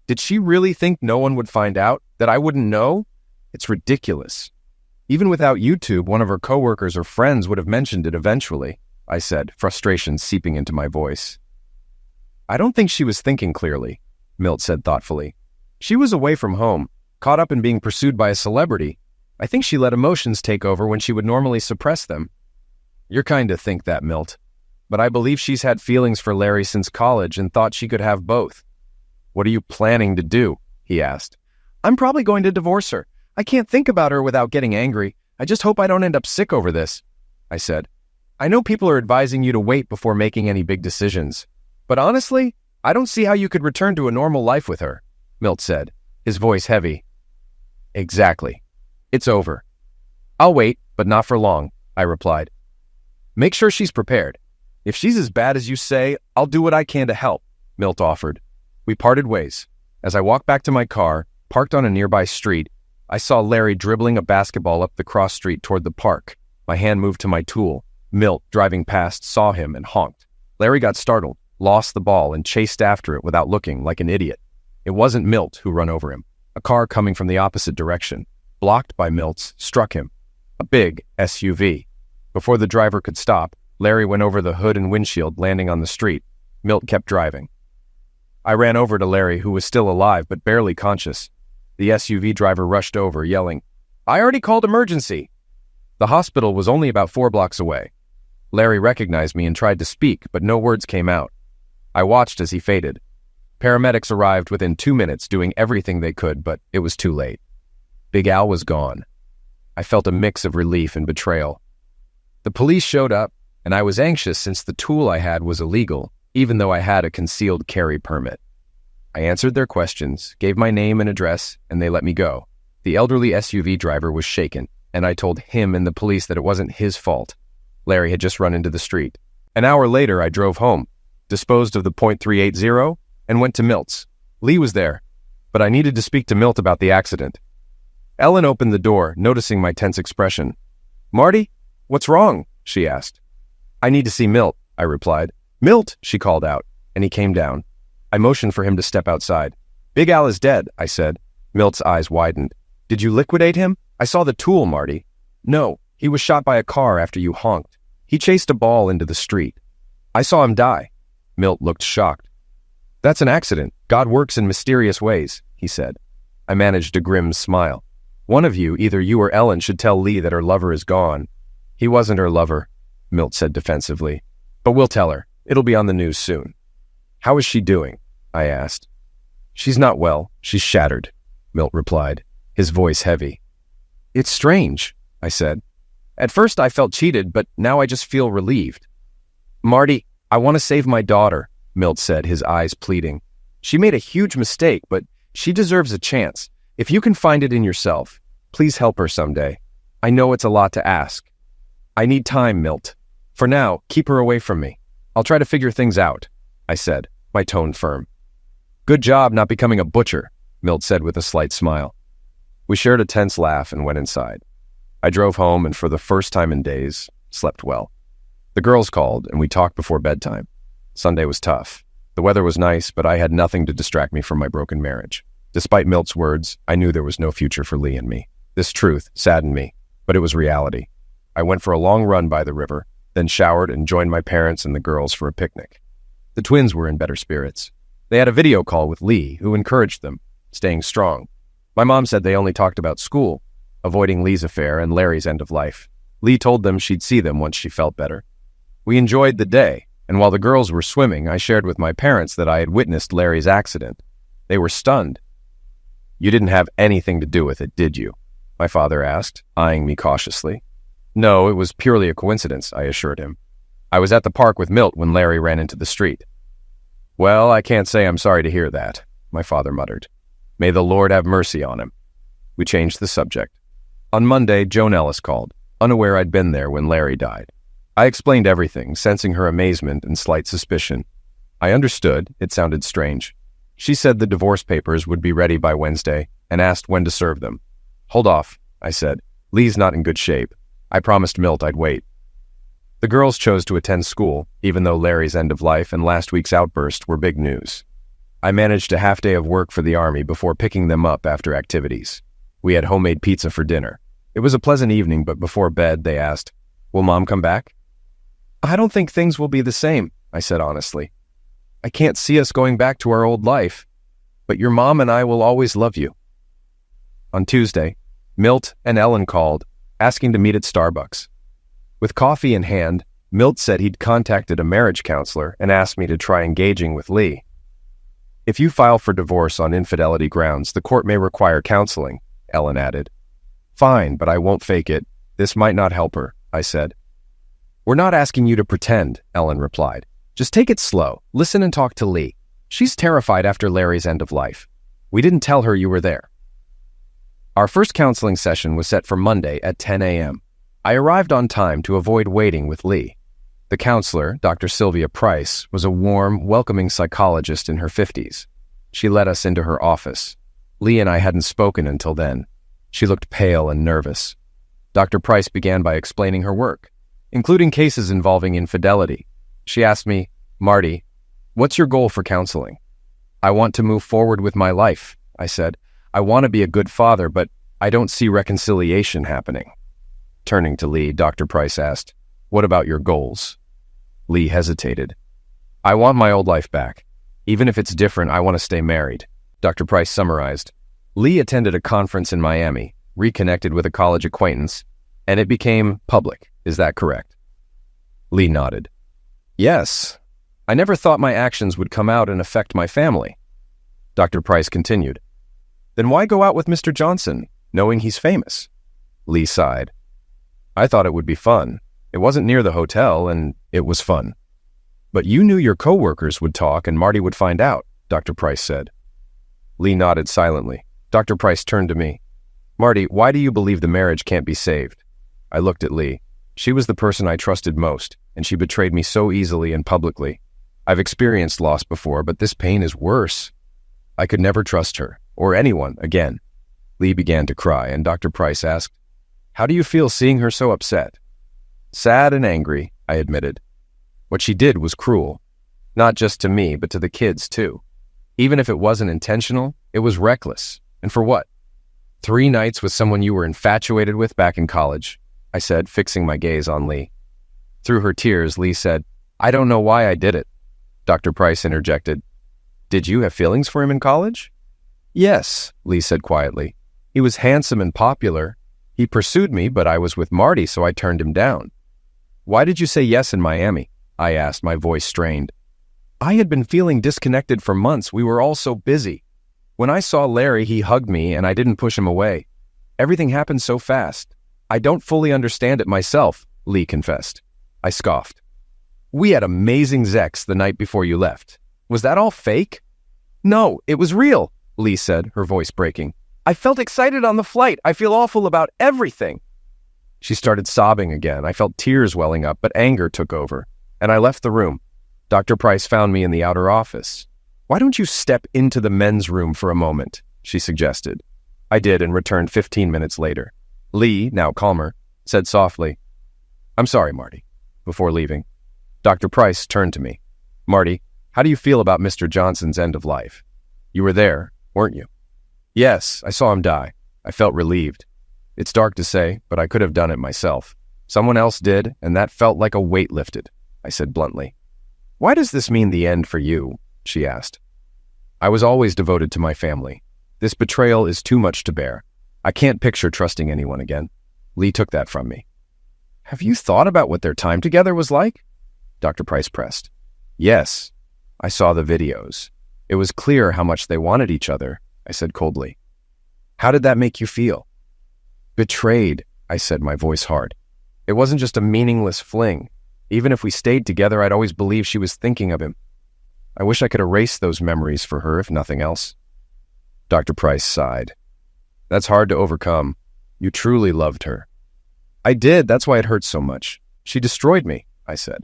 Did she really think no one would find out? That I wouldn't know? It's ridiculous. Even without YouTube, one of her coworkers or friends would have mentioned it eventually. I said, frustration seeping into my voice. I don't think she was thinking clearly, Milt said thoughtfully. She was away from home, caught up in being pursued by a celebrity. I think she let emotions take over when she would normally suppress them. You're kind to think that, Milt. But I believe she's had feelings for Larry since college and thought she could have both. What are you planning to do? He asked. I'm probably going to divorce her. I can't think about her without getting angry. I just hope I don't end up sick over this, I said. I know people are advising you to wait before making any big decisions. But honestly, I don't see how you could return to a normal life with her, Milt said, his voice heavy. Exactly. It's over. I'll wait, but not for long, I replied. Make sure she's prepared. If she's as bad as you say, I'll do what I can to help, Milt offered. We parted ways. As I walked back to my car, parked on a nearby street, I saw Larry dribbling a basketball up the cross street toward the park. My hand moved to my tool. Milt, driving past, saw him and honked. Larry got startled, lost the ball, and chased after it without looking, like an idiot. It wasn't Milt who ran over him. A car coming from the opposite direction, blocked by Milt's, struck him. A big SUV. Before the driver could stop, Larry went over the hood and windshield, landing on the street. Milt kept driving. I ran over to Larry, who was still alive but barely conscious. The SUV driver rushed over, yelling, I already called emergency. The hospital was only about 4 blocks away. Larry recognized me and tried to speak, but no words came out. I watched as he faded. Paramedics arrived within 2 minutes, doing everything they could, but it was too late. Big Al was gone. I felt a mix of relief and betrayal. The police showed up, and I was anxious since the tool I had was illegal, even though I had a concealed carry permit. I answered their questions, gave my name and address, and they let me go. The elderly SUV driver was shaken, and I told him and the police that it wasn't his fault. Larry had just run into the street. An hour later, I drove home, disposed of the .380, and went to Milt's. Lee was there, but I needed to speak to Milt about the accident. Ellen opened the door, noticing my tense expression. Marty, what's wrong? She asked. I need to see Milt, I replied. Milt, she called out, and he came down. I motioned for him to step outside. Big Al is dead, I said. Milt's eyes widened. Did you liquidate him? I saw the tool, Marty. No, he was shot by a car after you honked. He chased a ball into the street. I saw him die. Milt looked shocked. That's an accident. God works in mysterious ways, he said. I managed a grim smile. One of you, either you or Ellen, should tell Lee that her lover is gone. He wasn't her lover, Milt said defensively. But we'll tell her. It'll be on the news soon. How is she doing? I asked. She's not well. She's shattered, Milt replied, his voice heavy. It's strange, I said. At first I felt cheated, but now I just feel relieved. Marty, I want to save my daughter, Milt said, his eyes pleading. She made a huge mistake, but she deserves a chance. If you can find it in yourself, please help her someday. I know it's a lot to ask. I need time, Milt. For now, keep her away from me. I'll try to figure things out, I said, my tone firm. Good job not becoming a butcher, Milt said with a slight smile. We shared a tense laugh and went inside. I drove home and for the first time in days, slept well. The girls called and we talked before bedtime. Sunday was tough. The weather was nice, but I had nothing to distract me from my broken marriage. Despite Milt's words, I knew there was no future for Lee and me. This truth saddened me, but it was reality. I went for a long run by the river, then showered and joined my parents and the girls for a picnic. The twins were in better spirits. They had a video call with Lee, who encouraged them, staying strong. My mom said they only talked about school, avoiding Lee's affair and Larry's end of life. Lee told them she'd see them once she felt better. We enjoyed the day, and while the girls were swimming, I shared with my parents that I had witnessed Larry's accident. They were stunned. You didn't have anything to do with it, did you? My father asked, eyeing me cautiously. No, it was purely a coincidence, I assured him. I was at the park with Milt when Larry ran into the street. Well, I can't say I'm sorry to hear that, my father muttered. May the Lord have mercy on him. We changed the subject. On Monday, Joan Ellis called, unaware I'd been there when Larry died. I explained everything, sensing her amazement and slight suspicion. I understood. It sounded strange. She said the divorce papers would be ready by Wednesday and asked when to serve them. Hold off, I said. Lee's not in good shape. I promised Milt I'd wait. The girls chose to attend school, even though Larry's end of life and last week's outburst were big news. I managed a half day of work for the Army before picking them up after activities. We had homemade pizza for dinner. It was a pleasant evening, but before bed, they asked, "Will Mom come back?" I don't think things will be the same, I said honestly. I can't see us going back to our old life, but your mom and I will always love you. On Tuesday, Milt and Ellen called, asking to meet at Starbucks. With coffee in hand, Milt said he'd contacted a marriage counselor and asked me to try engaging with Lee. If you file for divorce on infidelity grounds, the court may require counseling, Ellen added. Fine, but I won't fake it. This might not help her, I said. We're not asking you to pretend, Ellen replied. Just take it slow. Listen and talk to Lee. She's terrified after Larry's end of life. We didn't tell her you were there. Our first counseling session was set for Monday at 10 a.m. I arrived on time to avoid waiting with Lee. The counselor, Dr. Sylvia Price, was a warm, welcoming psychologist in her 50s. She led us into her office. Lee and I hadn't spoken until then. She looked pale and nervous. Dr. Price began by explaining her work, including cases involving infidelity. She asked me, Marty, what's your goal for counseling? I want to move forward with my life, I said. I want to be a good father, but I don't see reconciliation happening. Turning to Lee, Dr. Price asked, what about your goals? Lee hesitated. I want my old life back. Even if it's different, I want to stay married. Dr. Price summarized. Lee attended a conference in Miami, reconnected with a college acquaintance, and it became public. Is that correct? Lee nodded. Yes. I never thought my actions would come out and affect my family. Dr. Price continued. Then why go out with Mr. Johnson, knowing he's famous? Lee sighed. I thought it would be fun. It wasn't near the hotel, and it was fun. But you knew your coworkers would talk and Marty would find out, Dr. Price said. Lee nodded silently. Dr. Price turned to me. Marty, why do you believe the marriage can't be saved? I looked at Lee. She was the person I trusted most, and she betrayed me so easily and publicly. I've experienced loss before, but this pain is worse. I could never trust her, or anyone, again. Lee began to cry, and Dr. Price asked, How do you feel seeing her so upset? Sad and angry, I admitted. What she did was cruel. Not just to me, but to the kids, too. Even if it wasn't intentional, it was reckless. And for what? 3 nights with someone you were infatuated with back in college, I said, fixing my gaze on Lee. Through her tears, Lee said, I don't know why I did it. Dr. Price interjected. Did you have feelings for him in college? Yes, Lee said quietly. He was handsome and popular. He pursued me, but I was with Marty, so I turned him down. Why did you say yes in Miami? I asked, my voice strained. I had been feeling disconnected for months. We were all so busy. When I saw Larry, he hugged me, and I didn't push him away. Everything happened so fast. I don't fully understand it myself, Lee confessed. I scoffed. We had amazing sex the night before you left. Was that all fake? No, it was real, Lee said, her voice breaking. I felt excited on the flight. I feel awful about everything. She started sobbing again. I felt tears welling up, but anger took over, and I left the room. Dr. Price found me in the outer office. Why don't you step into the men's room for a moment? She suggested. I did and returned 15 minutes later. Lee, now calmer, said softly, I'm sorry, Marty, before leaving. Dr. Price turned to me. Marty, how do you feel about Mr. Johnson's end of life? You were there, weren't you? Yes, I saw him die. I felt relieved. It's dark to say, but I could have done it myself. Someone else did, and that felt like a weight lifted, I said bluntly. Why does this mean the end for you? She asked. I was always devoted to my family. This betrayal is too much to bear. I can't picture trusting anyone again. Lee took that from me. Have you thought about what their time together was like? Dr. Price pressed. Yes, I saw the videos. It was clear how much they wanted each other, I said coldly. How did that make you feel? Betrayed, I said, my voice hard. It wasn't just a meaningless fling. Even if we stayed together, I'd always believed she was thinking of him. I wish I could erase those memories for her, if nothing else. Dr. Price sighed. That's hard to overcome. You truly loved her. I did, that's why it hurts so much. She destroyed me, I said.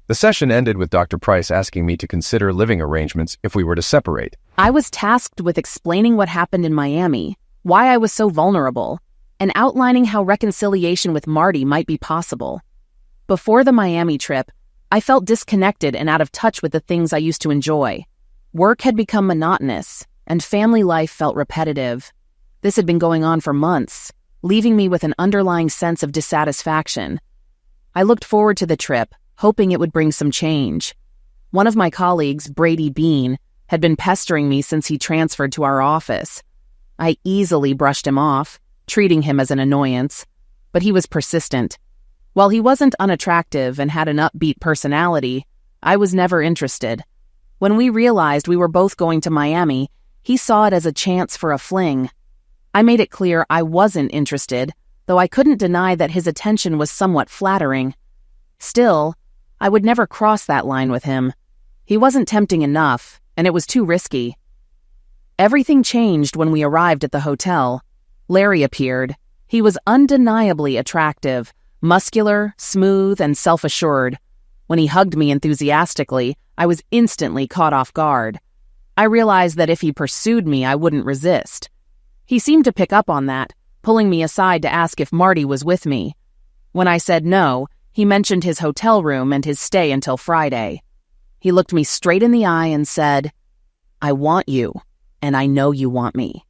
The session ended with Dr. Price asking me to consider living arrangements if we were to separate. I was tasked with explaining what happened in Miami, why I was so vulnerable, and outlining how reconciliation with Marty might be possible. Before the Miami trip, I felt disconnected and out of touch with the things I used to enjoy. Work had become monotonous, and family life felt repetitive. This had been going on for months, leaving me with an underlying sense of dissatisfaction. I looked forward to the trip, hoping it would bring some change. One of my colleagues, Brady Bean, had been pestering me since he transferred to our office. I easily brushed him off, treating him as an annoyance, but he was persistent. While he wasn't unattractive and had an upbeat personality, I was never interested. When we realized we were both going to Miami, he saw it as a chance for a fling. I made it clear I wasn't interested, though I couldn't deny that his attention was somewhat flattering. Still, I would never cross that line with him. He wasn't tempting enough, and it was too risky. Everything changed when we arrived at the hotel. Larry appeared. He was undeniably attractive, muscular, smooth, and self-assured. When he hugged me enthusiastically, I was instantly caught off guard. I realized that if he pursued me, I wouldn't resist. He seemed to pick up on that, pulling me aside to ask if Marty was with me. When I said no, he mentioned his hotel room and his stay until Friday. He looked me straight in the eye and said, "I want you, and I know you want me."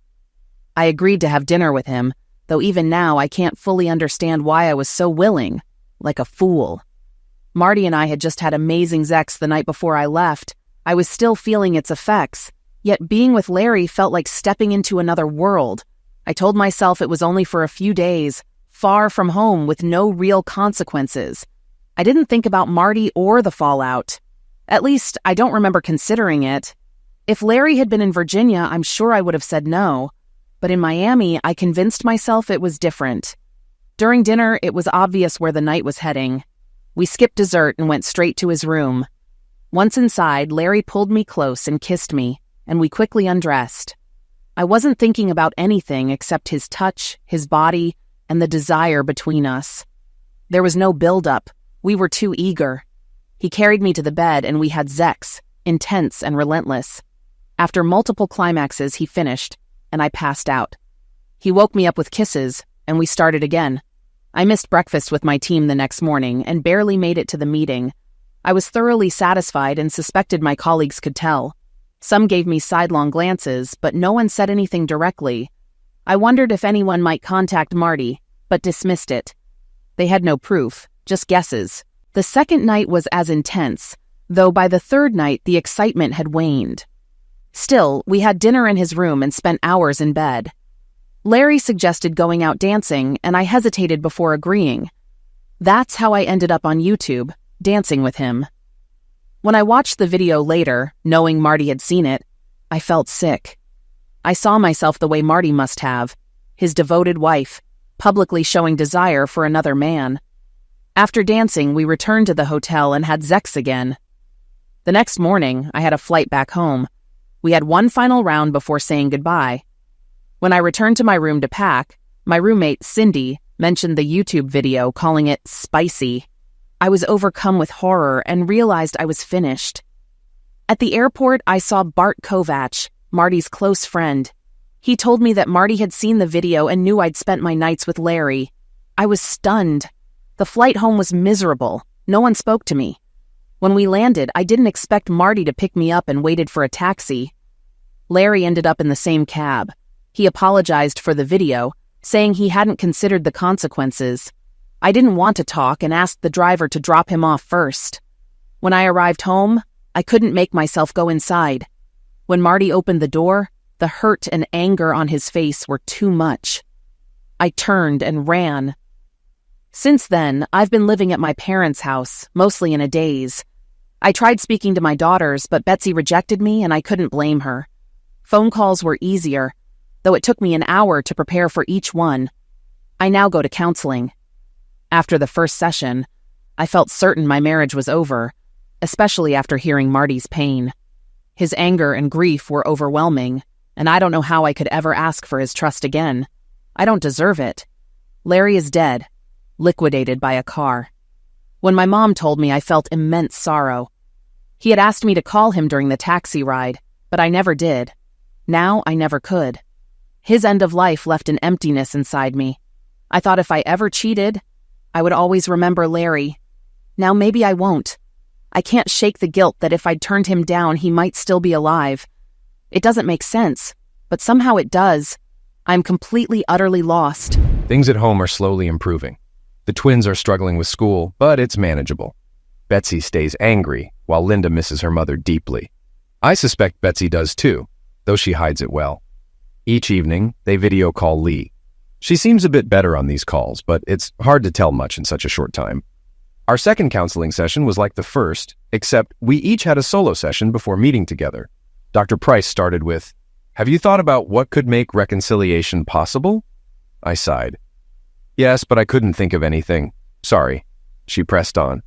I agreed to have dinner with him, though even now I can't fully understand why I was so willing, like a fool. Marty and I had just had amazing sex the night before I left. I was still feeling its effects, yet being with Larry felt like stepping into another world. I told myself it was only for a few days, far from home with no real consequences. I didn't think about Marty or the fallout. At least, I don't remember considering it. If Larry had been in Virginia, I'm sure I would have said no. But in Miami, I convinced myself it was different. During dinner, it was obvious where the night was heading. We skipped dessert and went straight to his room. Once inside, Larry pulled me close and kissed me, and we quickly undressed. I wasn't thinking about anything except his touch, his body, and the desire between us. There was no build-up. We were too eager. He carried me to the bed and we had sex, intense and relentless. After multiple climaxes, he finished, and I passed out. He woke me up with kisses, and we started again. I missed breakfast with my team the next morning and barely made it to the meeting. I was thoroughly satisfied and suspected my colleagues could tell. Some gave me sidelong glances, but no one said anything directly. I wondered if anyone might contact Marty, but dismissed it. They had no proof, just guesses. The second night was as intense, though by the third night the excitement had waned. Still, we had dinner in his room and spent hours in bed. Larry suggested going out dancing, and I hesitated before agreeing. That's how I ended up on YouTube, dancing with him. When I watched the video later, knowing Marty had seen it, I felt sick. I saw myself the way Marty must have, his devoted wife, publicly showing desire for another man. After dancing, we returned to the hotel and had sex again. The next morning, I had a flight back home. We had one final round before saying goodbye. When I returned to my room to pack, my roommate, Cindy, mentioned the YouTube video, calling it spicy. I was overcome with horror and realized I was finished. At the airport, I saw Bart Kovach, Marty's close friend. He told me that Marty had seen the video and knew I'd spent my nights with Larry. I was stunned. The flight home was miserable. No one spoke to me. When we landed, I didn't expect Marty to pick me up and waited for a taxi. Larry ended up in the same cab. He apologized for the video, saying he hadn't considered the consequences. I didn't want to talk and asked the driver to drop him off first. When I arrived home, I couldn't make myself go inside. When Marty opened the door, the hurt and anger on his face were too much. I turned and ran. Since then, I've been living at my parents' house, mostly in a daze. I tried speaking to my daughters, but Betsy rejected me and I couldn't blame her. Phone calls were easier, though it took me an hour to prepare for each one. I now go to counseling. After the first session, I felt certain my marriage was over, especially after hearing Marty's pain. His anger and grief were overwhelming, and I don't know how I could ever ask for his trust again. I don't deserve it. Larry is dead, liquidated by a car. When my mom told me, I felt immense sorrow. He had asked me to call him during the taxi ride, but I never did. Now I never could. His end of life left an emptiness inside me. I thought if I ever cheated, I would always remember Larry. Now maybe I won't. I can't shake the guilt that if I'd turned him down, he might still be alive. It doesn't make sense, but somehow it does. I'm completely, utterly lost. Things at home are slowly improving. The twins are struggling with school, but it's manageable. Betsy stays angry, while Linda misses her mother deeply. I suspect Betsy does too, though she hides it well. Each evening, they video call Lee. She seems a bit better on these calls, but it's hard to tell much in such a short time. Our second counseling session was like the first, except we each had a solo session before meeting together. Dr. Price started with, "Have you thought about what could make reconciliation possible?" I sighed. "Yes, but I couldn't think of anything. Sorry." She pressed on.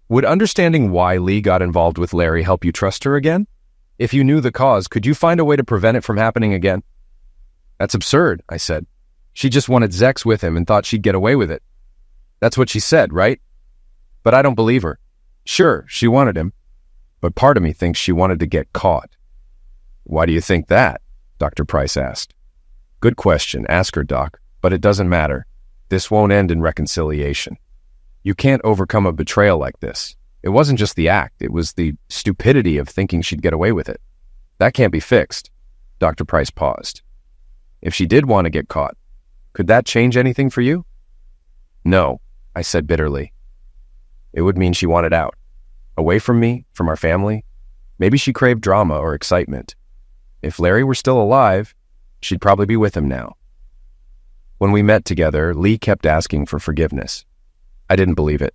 "Would understanding why Lee got involved with Larry help you trust her again? If you knew the cause, could you find a way to prevent it from happening again?" "That's absurd," I said. "She just wanted Zex with him and thought she'd get away with it." "That's what she said, right?" "But I don't believe her. Sure, she wanted him, but part of me thinks she wanted to get caught." "Why do you think that?" Dr. Price asked. "Good question. Ask her, Doc. But it doesn't matter. This won't end in reconciliation. You can't overcome a betrayal like this. It wasn't just the act. It was the stupidity of thinking she'd get away with it. That can't be fixed." Dr. Price paused. "If she did want to get caught, could that change anything for you?" "No," I said bitterly. "It would mean she wanted out. Away from me, from our family. Maybe she craved drama or excitement. If Larry were still alive, she'd probably be with him now." When we met together, Lee kept asking for forgiveness. I didn't believe it.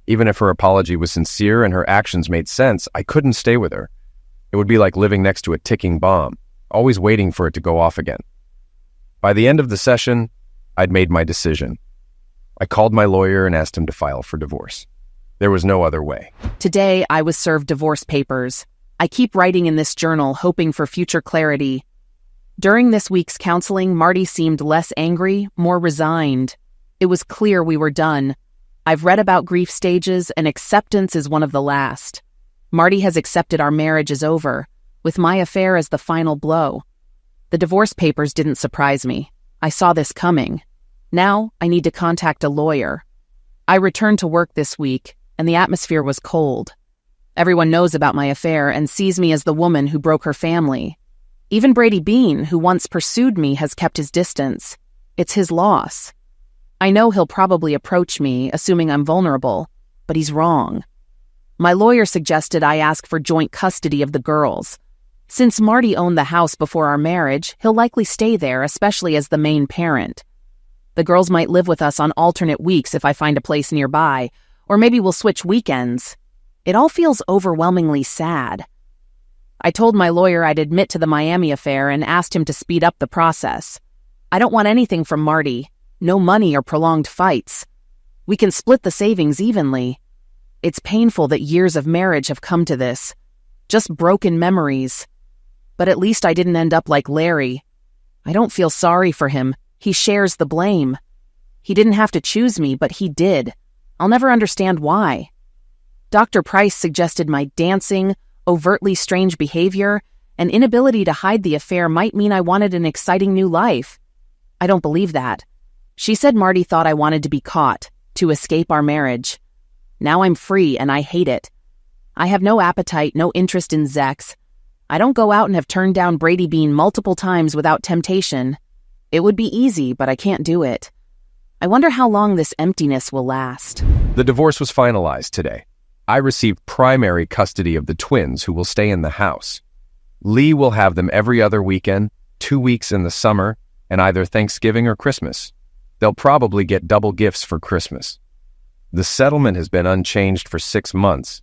Even if her apology was sincere and her actions made sense, I couldn't stay with her. It would be like living next to a ticking bomb, always waiting for it to go off again. By the end of the session, I'd made my decision. I called my lawyer and asked him to file for divorce. There was no other way. Today, I was served divorce papers. I keep writing in this journal, hoping for future clarity. During this week's counseling, Marty seemed less angry, more resigned. It was clear we were done. I've read about grief stages, and acceptance is one of the last. Marty has accepted our marriage is over, with my affair as the final blow. The divorce papers didn't surprise me. I saw this coming. Now, I need to contact a lawyer. I returned to work this week, and the atmosphere was cold. Everyone knows about my affair and sees me as the woman who broke her family. Even Brady Bean, who once pursued me, has kept his distance. It's his loss. I know he'll probably approach me, assuming I'm vulnerable, but he's wrong. My lawyer suggested I ask for joint custody of the girls. Since Marty owned the house before our marriage, he'll likely stay there, especially as the main parent. The girls might live with us on alternate weeks if I find a place nearby, or maybe we'll switch weekends. It all feels overwhelmingly sad. I told my lawyer I'd admit to the Miami affair and asked him to speed up the process. I don't want anything from Marty. No money or prolonged fights. We can split the savings evenly. It's painful that years of marriage have come to this. Just broken memories. But at least I didn't end up like Larry. I don't feel sorry for him. He shares the blame. He didn't have to choose me, but he did. I'll never understand why. Dr. Price suggested my dancing, overtly strange behavior, and inability to hide the affair might mean I wanted an exciting new life. I don't believe that. She said Marty thought I wanted to be caught, to escape our marriage. Now I'm free and I hate it. I have no appetite, no interest in Zex. I don't go out and have turned down Brady Bean multiple times without temptation. It would be easy, but I can't do it. I wonder how long this emptiness will last. The divorce was finalized today. I received primary custody of the twins who will stay in the house. Lee will have them every other weekend, 2 weeks in the summer, and either Thanksgiving or Christmas. They'll probably get double gifts for Christmas. The settlement has been unchanged for 6 months,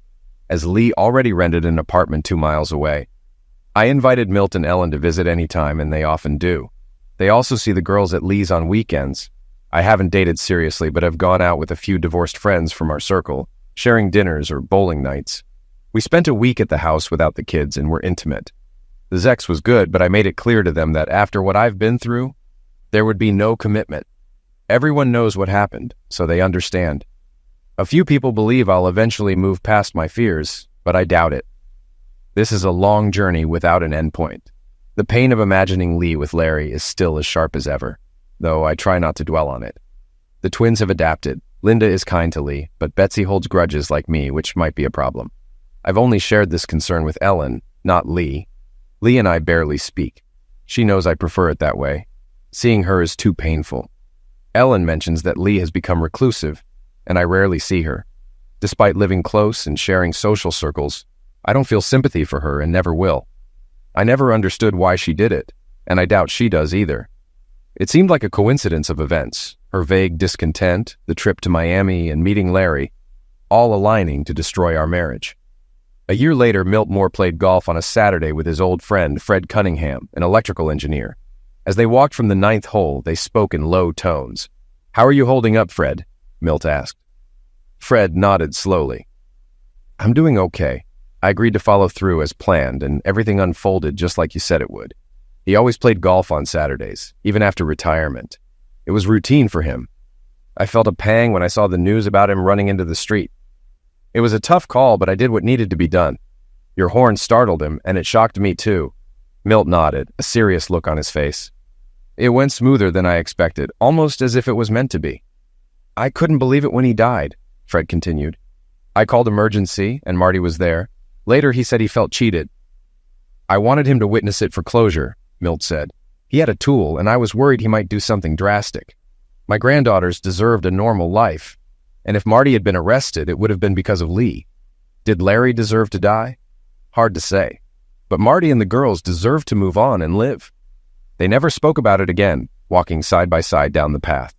as Lee already rented an apartment 2 miles away. I invited Milt and Ellen to visit anytime, and they often do. They also see the girls at Lee's on weekends. I haven't dated seriously, but have gone out with a few divorced friends from our circle, sharing dinners or bowling nights. We spent a week at the house without the kids and were intimate. The Zex was good, but I made it clear to them that after what I've been through, there would be no commitment. Everyone knows what happened, so they understand. A few people believe I'll eventually move past my fears, but I doubt it. This is a long journey without an endpoint. The pain of imagining Lee with Larry is still as sharp as ever, though I try not to dwell on it. The twins have adapted. Linda is kind to Lee, but Betsy holds grudges like me, which might be a problem. I've only shared this concern with Ellen, not Lee. Lee and I barely speak. She knows I prefer it that way. Seeing her is too painful. Ellen mentions that Lee has become reclusive, and I rarely see her. Despite living close and sharing social circles, I don't feel sympathy for her and never will. I never understood why she did it, and I doubt she does either. It seemed like a coincidence of events, her vague discontent, the trip to Miami, and meeting Larry, all aligning to destroy our marriage. A year later, Milt Moore played golf on a Saturday with his old friend, Fred Cunningham, an electrical engineer. As they walked from the 9th hole, they spoke in low tones. "How are you holding up, Fred?" Milt asked. Fred nodded slowly. "I'm doing okay. I agreed to follow through as planned, and everything unfolded just like you said it would." He always played golf on Saturdays, even after retirement. It was routine for him. I felt a pang when I saw the news about him running into the street. It was a tough call, but I did what needed to be done. Your horn startled him, and it shocked me too. Milt nodded, a serious look on his face. It went smoother than I expected, almost as if it was meant to be. "I couldn't believe it when he died," Fred continued. "I called emergency, and Marty was there. Later, he said he felt cheated. I wanted him to witness it for closure," Milt said. "He had a tool, and I was worried he might do something drastic. My granddaughters deserved a normal life, and if Marty had been arrested, it would have been because of Lee. Did Larry deserve to die? Hard to say. But Marty and the girls deserved to move on and live." They never spoke about it again, walking side by side down the path.